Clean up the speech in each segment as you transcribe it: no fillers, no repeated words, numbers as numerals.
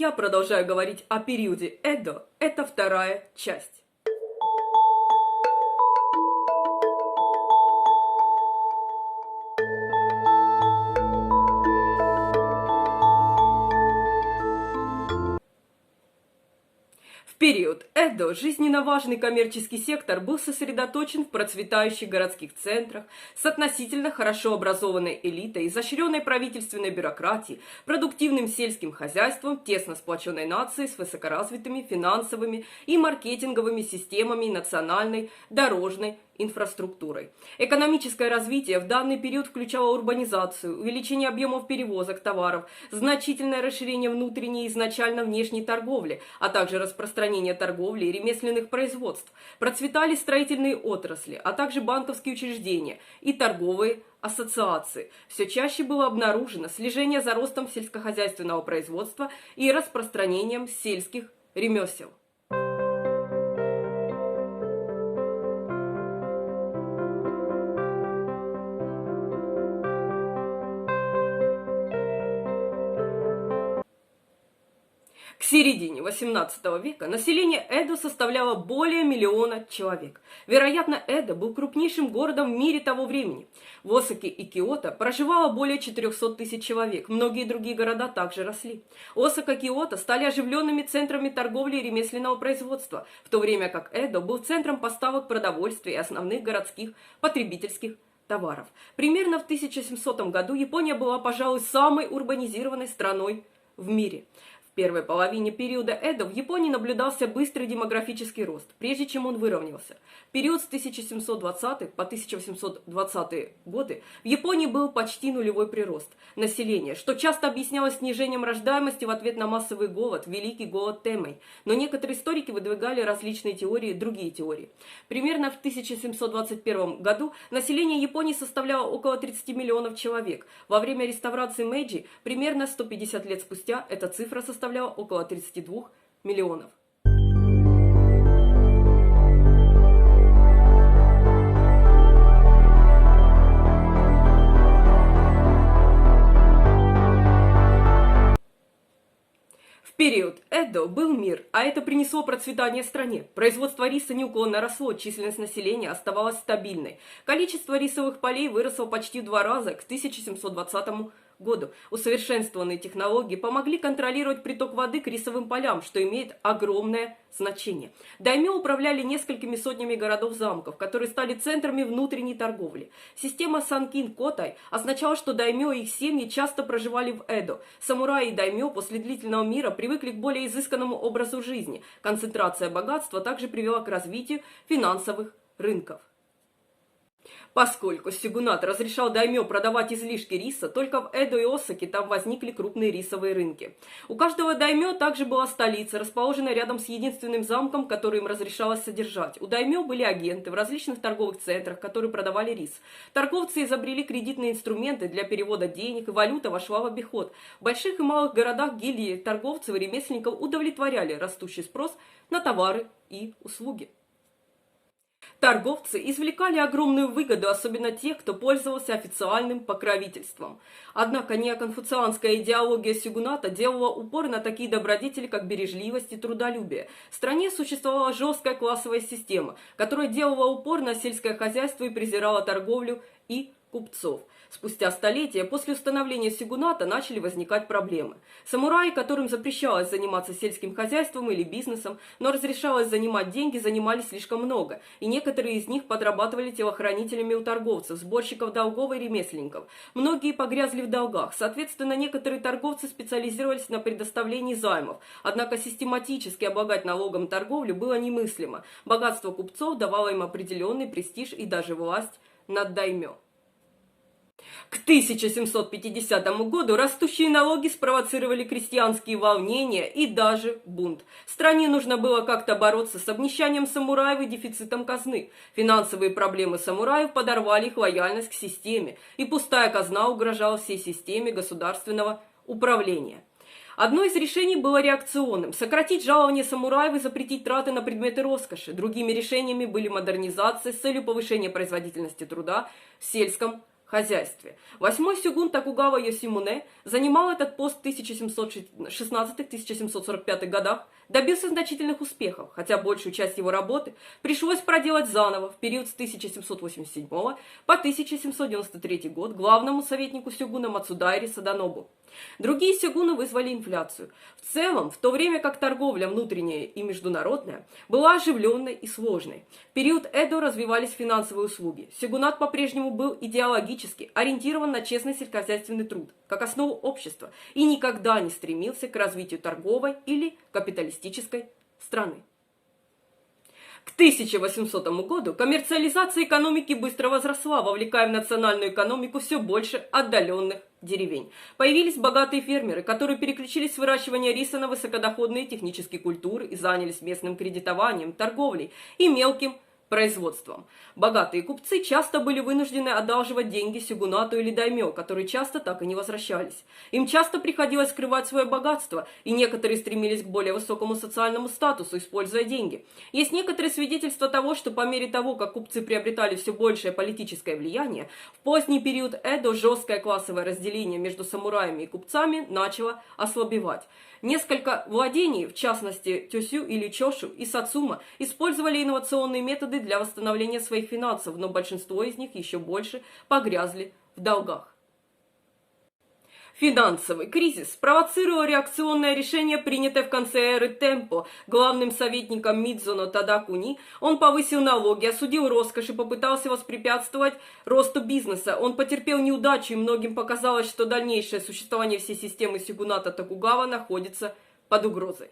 я продолжаю говорить о периоде Эдо. Это вторая часть. В период Эдо жизненно важный коммерческий сектор был сосредоточен в процветающих городских центрах с относительно хорошо образованной элитой, изощренной правительственной бюрократией, продуктивным сельским хозяйством, тесно сплоченной нацией с высокоразвитыми финансовыми и маркетинговыми системами национальной, дорожной, инфраструктурой. Экономическое развитие в данный период включало урбанизацию, увеличение объемов перевозок товаров, значительное расширение внутренней и изначально внешней торговли, а также распространение торговли и ремесленных производств. Процветали строительные отрасли, а также банковские учреждения и торговые ассоциации. Все чаще было обнаружено слежение за ростом сельскохозяйственного производства и распространением сельских ремесел. К середине XVIII века население Эдо составляло более 1 миллиона человек. Вероятно, Эдо был крупнейшим городом в мире того времени. В Осаке и Киото проживало более 400 тысяч человек. Многие другие города также росли. Осака и Киото стали оживленными центрами торговли и ремесленного производства, в то время как Эдо был центром поставок продовольствия и основных городских потребительских товаров. Примерно в 1700 году Япония была, пожалуй, самой урбанизированной страной в мире. В первой половине периода Эдо в Японии наблюдался быстрый демографический рост, прежде чем он выровнялся. В период с 1720 по 1820 годы в Японии был почти нулевой прирост населения, что часто объяснялось снижением рождаемости в ответ на массовый голод, Великий голод Тэмэй. Но некоторые историки выдвигали различные теории, другие теории. Примерно в 1721 году население Японии составляло около 30 миллионов человек. Во время реставрации Мэйджи, примерно 150 лет спустя, эта цифра составляла около 32 миллионов. В период Эдо был мир, а это принесло процветание стране. Производство риса неуклонно росло, численность населения оставалась стабильной. Количество рисовых полей выросло почти в 2 раза к 1720 году. Усовершенствованные технологии помогли контролировать приток воды к рисовым полям, что имеет огромное значение. Даймё управляли несколькими сотнями городов-замков, которые стали центрами внутренней торговли. Система Санкин-Котай означала, что даймё и их семьи часто проживали в Эдо. Самураи и даймё после длительного мира привыкли к более изысканному образу жизни. Концентрация богатства также привела к развитию финансовых рынков. Поскольку сёгунат разрешал даймё продавать излишки риса, только в Эдо и Осаке там возникли крупные рисовые рынки. У каждого даймё также была столица, расположенная рядом с единственным замком, который им разрешалось содержать. У даймё были агенты в различных торговых центрах, которые продавали рис. Торговцы изобрели кредитные инструменты для перевода денег, и валюта вошла в обиход. В больших и малых городах гильдии торговцев и ремесленников удовлетворяли растущий спрос на товары и услуги. Торговцы извлекали огромную выгоду, особенно те, кто пользовался официальным покровительством. Однако неоконфуцианская идеология сёгуната делала упор на такие добродетели, как бережливость и трудолюбие. В стране существовала жесткая классовая система, которая делала упор на сельское хозяйство и презирала торговлю и купцов. Спустя столетия после установления сёгуната начали возникать проблемы. Самураи, которым запрещалось заниматься сельским хозяйством или бизнесом, но разрешалось занимать деньги, занимались слишком много, и некоторые из них подрабатывали телохранителями у торговцев, сборщиков долгов и ремесленников. Многие погрязли в долгах, соответственно, некоторые торговцы специализировались на предоставлении займов, однако систематически облагать налогом торговлю было немыслимо. Богатство купцов давало им определенный престиж и даже власть над даймё. К 1750 году растущие налоги спровоцировали крестьянские волнения и даже бунт. Стране нужно было как-то бороться с обнищанием самураев и дефицитом казны. Финансовые проблемы самураев подорвали их лояльность к системе, и пустая казна угрожала всей системе государственного управления. Одно из решений было реакционным – сократить жалования самураев и запретить траты на предметы роскоши. Другими решениями были модернизация с целью повышения производительности труда в сельском хозяйстве. Восьмой сёгун Токугава Йосимуне занимал этот пост в 1716-1745 годах, добился значительных успехов, хотя большую часть его работы пришлось проделать заново в период с 1787 по 1793 год главному советнику сёгуна Мацудайри Саданобу. Другие сёгуны вызвали инфляцию. В целом, в то время как торговля внутренняя и международная была оживленной и сложной. В период Эдо развивались финансовые услуги. Сёгунат по-прежнему был идеологически ориентирован на честный сельскохозяйственный труд, как основу общества, и никогда не стремился к развитию торговой или капиталистической страны. К 1800 году коммерциализация экономики быстро возросла, вовлекая в национальную экономику все больше отдаленных деревень. Появились богатые фермеры, которые переключились с выращивания риса на высокодоходные технические культуры и занялись местным кредитованием, торговлей и мелким производством. Богатые купцы часто были вынуждены одалживать деньги сёгунату или даймё, которые часто так и не возвращались. Им часто приходилось скрывать свое богатство, и некоторые стремились к более высокому социальному статусу, используя деньги. Есть некоторые свидетельства того, что по мере того, как купцы приобретали все большее политическое влияние, в поздний период Эдо жесткое классовое разделение между самураями и купцами начало ослабевать. Несколько владений, в частности Тёсю или Чошу и Сацума, использовали инновационные методы для восстановления своих финансов, но большинство из них еще больше погрязли в долгах. Финансовый кризис спровоцировал реакционное решение, принятое в конце эры Темпо. Главным советником Мидзуно Тадакуни он повысил налоги, осудил роскошь и попытался воспрепятствовать росту бизнеса. Он потерпел неудачу, и многим показалось, что дальнейшее существование всей системы сёгуната Токугава находится под угрозой.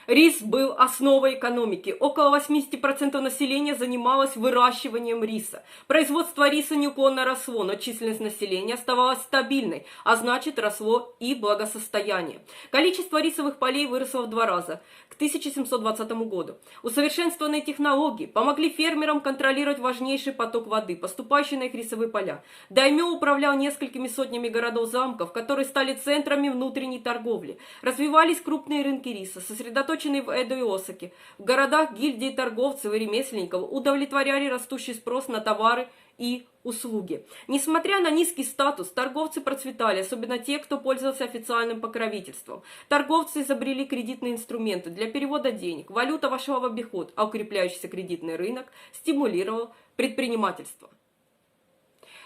Рис был основой экономики. Около 80% населения занималось выращиванием риса. Производство риса неуклонно росло, но численность населения оставалась стабильной, а значит росло и благосостояние. Количество рисовых полей выросло в 2 раза к 1720 году. Усовершенствованные технологии помогли фермерам контролировать важнейший поток воды, поступающий на их рисовые поля. Даймё управлял несколькими сотнями городов-замков, которые стали центрами внутренней торговли. Развивались крупные рынки риса, сосредоточенные в Эдо и Осаке. В городах гильдии торговцев и ремесленников удовлетворяли растущий спрос на товары и услуги. Несмотря на низкий статус, торговцы процветали, особенно те, кто пользовался официальным покровительством. Торговцы изобрели кредитные инструменты для перевода денег, валюта вошла в обиход, а укрепляющийся кредитный рынок стимулировал предпринимательство.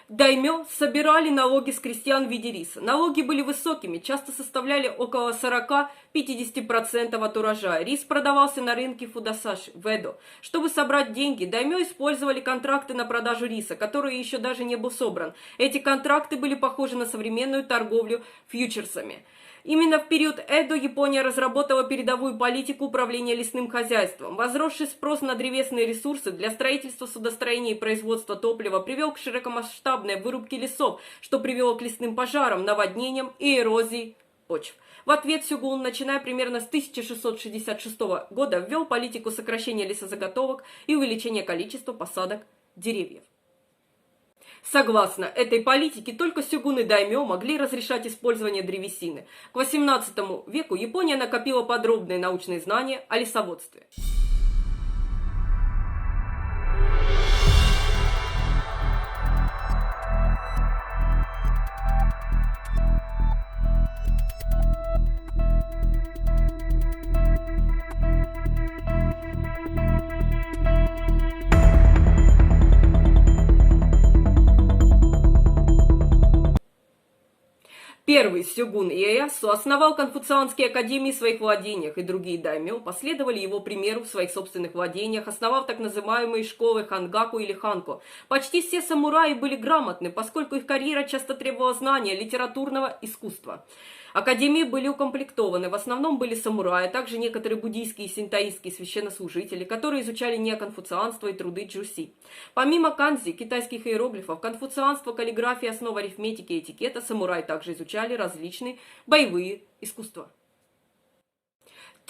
Даймё собирали налоги с крестьян в виде риса. Налоги были высокими, часто составляли около 40-50% от урожая. Рис продавался на рынке Фудасаши, в Эдо. Чтобы собрать деньги, даймё использовали контракты на продажу риса, который еще даже не был собран. Эти контракты были похожи на современную торговлю фьючерсами. Именно в период Эдо Япония разработала передовую политику управления лесным хозяйством. Возросший спрос на древесные ресурсы для строительства, судостроения и производства топлива привел к широкомасштабной вырубке лесов, что привело к лесным пожарам, наводнениям и эрозии почв. В ответ сёгун, начиная примерно с 1666 года, ввел политику сокращения лесозаготовок и увеличения количества посадок деревьев. Согласно этой политике, только сёгуны даймё могли разрешать использование древесины. К XVIII веку Япония накопила подробные научные знания о лесоводстве. Первый сёгун Иэясу основал конфуцианские академии в своих владениях, и другие даймё последовали его примеру в своих собственных владениях, основав так называемые школы хангаку или ханко. Почти все самураи были грамотны, поскольку их карьера часто требовала знания литературного искусства. Академии были укомплектованы, в основном были самураи, а также некоторые буддийские и синтоистские священнослужители, которые изучали неоконфуцианство и труды джуси. Помимо канзи, китайских иероглифов, конфуцианство, каллиграфии, основ арифметики и этикета, самураи также изучали различные боевые искусства.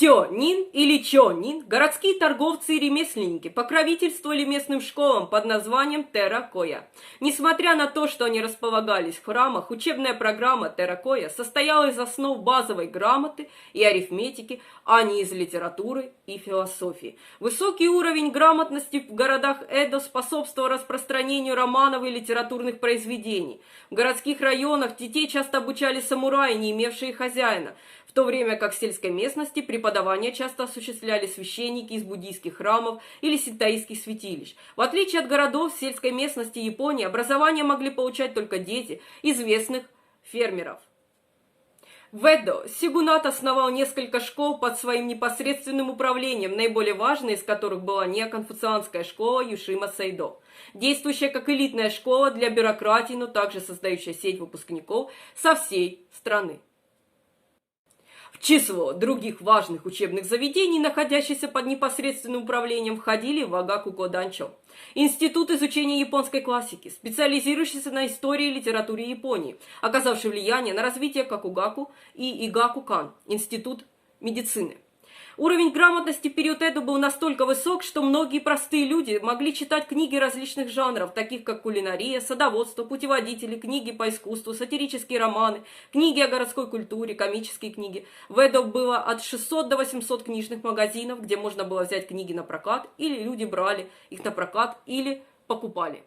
Тё-нин или Чо-нин, городские торговцы и ремесленники, покровительствовали местным школам под названием Терракоя. Несмотря на то, что они располагались в храмах, учебная программа Терракоя состояла из основ базовой грамоты и арифметики, а не из литературы и философии. Высокий уровень грамотности в городах Эдо способствовал распространению романов и литературных произведений. В городских районах детей часто обучали самураи, не имевшие хозяина, в то время как в сельской местности преподавание часто осуществляли священники из буддийских храмов или синтоистских святилищ. В отличие от городов в сельской местности Японии, образование могли получать только дети известных фермеров. В Эдо сёгунат основал несколько школ под своим непосредственным управлением, наиболее важной из которых была неоконфуцианская школа Юшима Сайдо, действующая как элитная школа для бюрократии, но также создающая сеть выпускников со всей страны. В число других важных учебных заведений, находящихся под непосредственным управлением, входили Вагакуко-данчо, институт изучения японской классики, специализирующийся на истории и литературе Японии, оказавший влияние на развитие Какугаку и Игакукан, институт медицины. Уровень грамотности в период Эдо был настолько высок, что многие простые люди могли читать книги различных жанров, таких как кулинария, садоводство, путеводители, книги по искусству, сатирические романы, книги о городской культуре, комические книги. В Эдо было от 600 до 800 книжных магазинов, где можно было взять книги на прокат, или люди брали их на прокат или покупали.